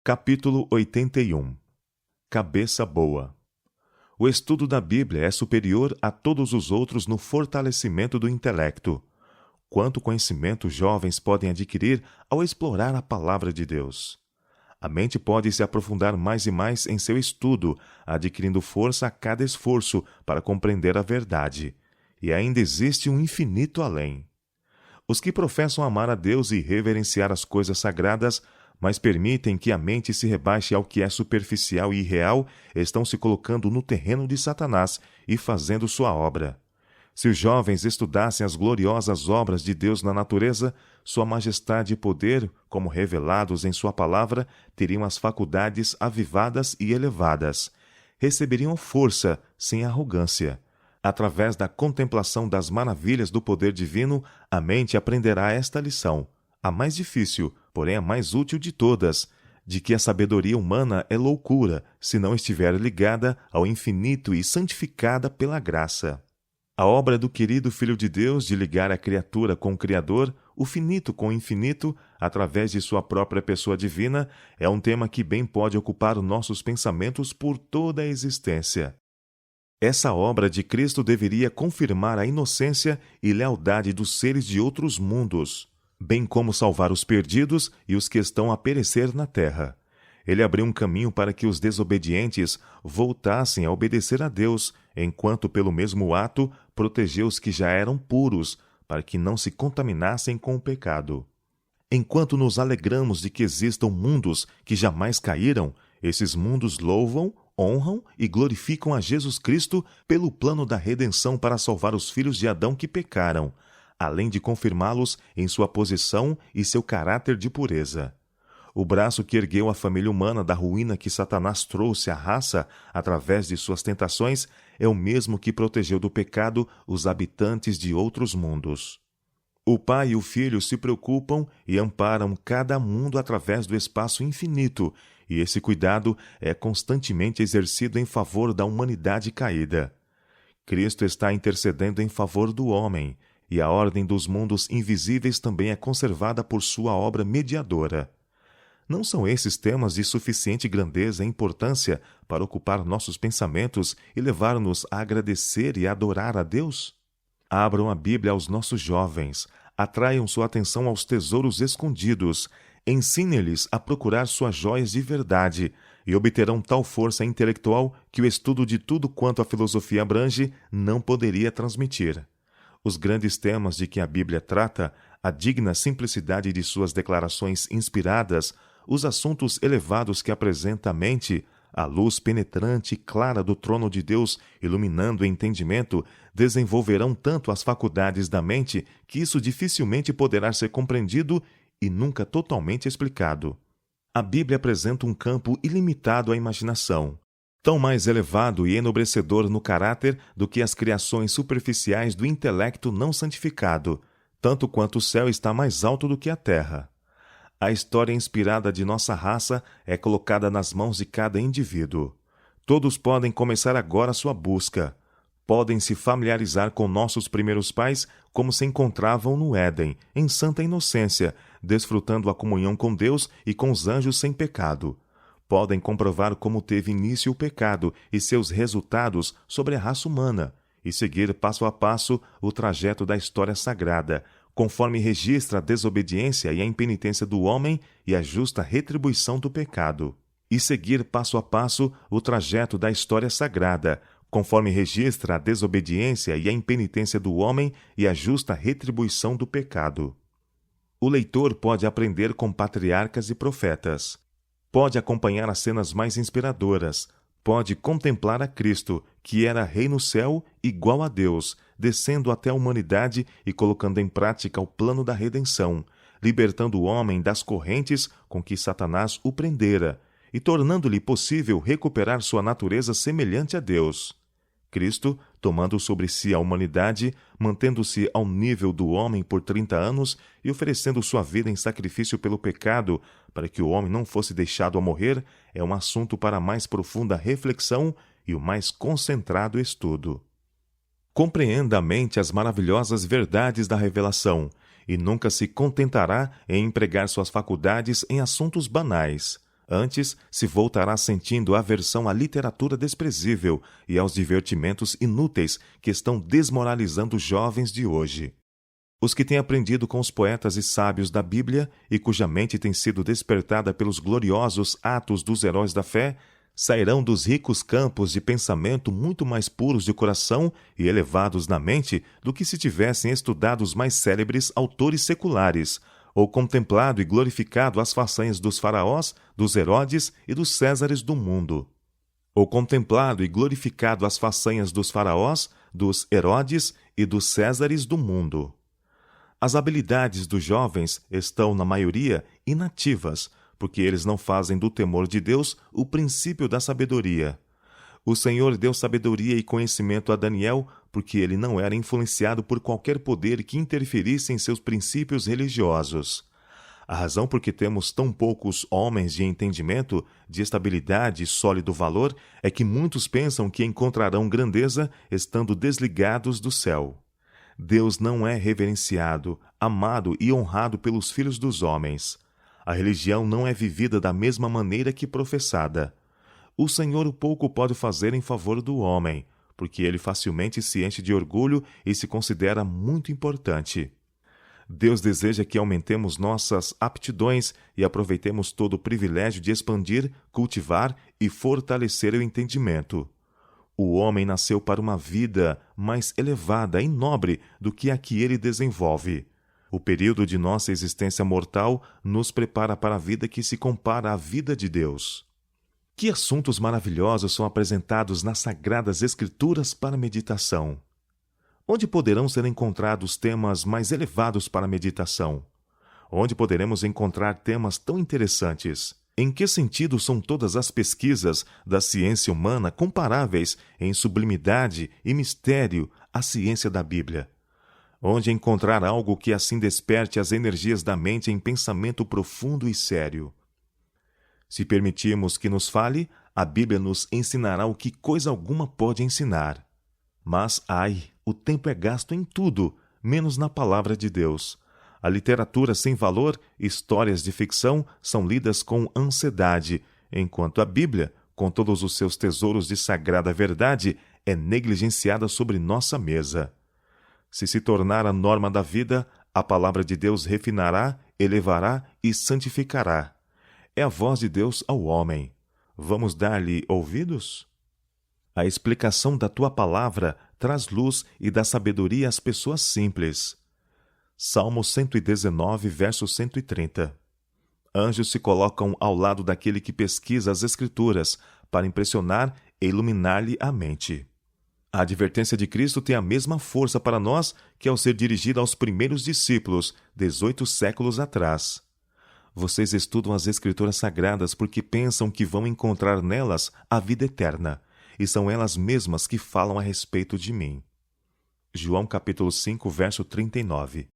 Capítulo 81. Cabeça boa. O estudo da Bíblia é superior a todos os outros no fortalecimento do intelecto. Quanto conhecimento jovens podem adquirir ao explorar a palavra de Deus? A mente pode se aprofundar mais e mais em seu estudo, adquirindo força a cada esforço para compreender a verdade. E ainda existe um infinito além. Os que professam amar a Deus e reverenciar as coisas sagradas, mas permitem que a mente se rebaixe ao que é superficial e irreal, estão se colocando no terreno de Satanás e fazendo sua obra. Se os jovens estudassem as gloriosas obras de Deus na natureza, sua majestade e poder, como revelados em sua palavra, teriam as faculdades avivadas e elevadas. Receberiam força sem arrogância. Através da contemplação das maravilhas do poder divino, a mente aprenderá esta lição, a mais difícil, porém a mais útil de todas, de que a sabedoria humana é loucura, se não estiver ligada ao infinito e santificada pela graça. A obra do querido Filho de Deus de ligar a criatura com o Criador, o finito com o infinito, através de sua própria pessoa divina, é um tema que bem pode ocupar nossos pensamentos por toda a existência. Essa obra de Cristo deveria confirmar a inocência e lealdade dos seres de outros mundos, bem como salvar os perdidos e os que estão a perecer na terra. Ele abriu um caminho para que os desobedientes voltassem a obedecer a Deus, enquanto pelo mesmo ato protegeu os que já eram puros, para que não se contaminassem com o pecado. Enquanto nos alegramos de que existam mundos que jamais caíram, esses mundos louvam, honram e glorificam a Jesus Cristo pelo plano da redenção para salvar os filhos de Adão que pecaram, além de confirmá-los em sua posição e seu caráter de pureza. O braço que ergueu a família humana da ruína que Satanás trouxe à raça através de suas tentações é o mesmo que protegeu do pecado os habitantes de outros mundos. O Pai e o Filho se preocupam e amparam cada mundo através do espaço infinito, e esse cuidado é constantemente exercido em favor da humanidade caída. Cristo está intercedendo em favor do homem, e a ordem dos mundos invisíveis também é conservada por sua obra mediadora. Não são esses temas de suficiente grandeza e importância para ocupar nossos pensamentos e levar-nos a agradecer e adorar a Deus? Abram a Bíblia aos nossos jovens, atraiam sua atenção aos tesouros escondidos, ensinem-lhes a procurar suas joias de verdade e obterão tal força intelectual que o estudo de tudo quanto a filosofia abrange não poderia transmitir. Os grandes temas de que a Bíblia trata, a digna simplicidade de suas declarações inspiradas, os assuntos elevados que apresenta a mente, a luz penetrante e clara do trono de Deus iluminando o entendimento, desenvolverão tanto as faculdades da mente que isso dificilmente poderá ser compreendido e nunca totalmente explicado. A Bíblia apresenta um campo ilimitado à imaginação, tão mais elevado e enobrecedor no caráter do que as criações superficiais do intelecto não santificado, tanto quanto o céu está mais alto do que a terra. A história inspirada de nossa raça é colocada nas mãos de cada indivíduo. Todos podem começar agora sua busca. Podem se familiarizar com nossos primeiros pais como se encontravam no Éden, em santa inocência, desfrutando a comunhão com Deus e com os anjos sem pecado. Podem comprovar como teve início o pecado e seus resultados sobre a raça humana, e seguir passo a passo o trajeto da história sagrada, conforme registra a desobediência e a impenitência do homem e a justa retribuição do pecado. E seguir passo a passo o trajeto da história sagrada, conforme registra a desobediência e a impenitência do homem e a justa retribuição do pecado. O leitor pode aprender com patriarcas e profetas. Pode acompanhar as cenas mais inspiradoras. Pode contemplar a Cristo, que era Rei no céu, igual a Deus, descendo até a humanidade e colocando em prática o plano da redenção, libertando o homem das correntes com que Satanás o prendera e tornando-lhe possível recuperar sua natureza semelhante a Deus. Cristo, tomando sobre si a humanidade, mantendo-se ao nível do homem por 30 anos e oferecendo sua vida em sacrifício pelo pecado, para que o homem não fosse deixado a morrer, é um assunto para mais profunda reflexão e o mais concentrado estudo. Compreenda a mente as maravilhosas verdades da revelação, e nunca se contentará em empregar suas faculdades em assuntos banais. Antes, se voltará sentindo aversão à literatura desprezível e aos divertimentos inúteis que estão desmoralizando os jovens de hoje. Os que têm aprendido com os poetas e sábios da Bíblia e cuja mente tem sido despertada pelos gloriosos atos dos heróis da fé, sairão dos ricos campos de pensamento muito mais puros de coração e elevados na mente do que se tivessem estudado os mais célebres autores seculares, ou contemplado e glorificado as façanhas dos faraós, dos Herodes e dos Césares do mundo. Ou contemplado e glorificado as façanhas dos faraós, dos Herodes e dos Césares do mundo. As habilidades dos jovens estão, na maioria, inativas, porque eles não fazem do temor de Deus o princípio da sabedoria. O Senhor deu sabedoria e conhecimento a Daniel, porque ele não era influenciado por qualquer poder que interferisse em seus princípios religiosos. A razão por que temos tão poucos homens de entendimento, de estabilidade e sólido valor, é que muitos pensam que encontrarão grandeza estando desligados do céu. Deus não é reverenciado, amado e honrado pelos filhos dos homens. A religião não é vivida da mesma maneira que professada. O Senhor o pouco pode fazer em favor do homem, porque ele facilmente se enche de orgulho e se considera muito importante. Deus deseja que aumentemos nossas aptidões e aproveitemos todo o privilégio de expandir, cultivar e fortalecer o entendimento. O homem nasceu para uma vida mais elevada e nobre do que a que ele desenvolve. O período de nossa existência mortal nos prepara para a vida que se compara à vida de Deus. Que assuntos maravilhosos são apresentados nas Sagradas Escrituras para meditação! Onde poderão ser encontrados temas mais elevados para meditação? Onde poderemos encontrar temas tão interessantes? Em que sentido são todas as pesquisas da ciência humana comparáveis em sublimidade e mistério à ciência da Bíblia? Onde encontrar algo que assim desperte as energias da mente em pensamento profundo e sério? Se permitirmos que nos fale, a Bíblia nos ensinará o que coisa alguma pode ensinar. Mas, o tempo é gasto em tudo, menos na palavra de Deus. A literatura sem valor, histórias de ficção, são lidas com ansiedade, enquanto a Bíblia, com todos os seus tesouros de sagrada verdade, é negligenciada sobre nossa mesa. Se se tornar a norma da vida, a palavra de Deus refinará, elevará e santificará. É a voz de Deus ao homem. Vamos dar-lhe ouvidos? A explicação da tua palavra traz luz e dá sabedoria às pessoas simples. Salmo 119, verso 130. Anjos se colocam ao lado daquele que pesquisa as Escrituras para impressionar e iluminar-lhe a mente. A advertência de Cristo tem a mesma força para nós que ao ser dirigida aos primeiros discípulos, 18 séculos atrás. Vocês estudam as Escrituras Sagradas porque pensam que vão encontrar nelas a vida eterna, e são elas mesmas que falam a respeito de mim. João capítulo 5, verso 39.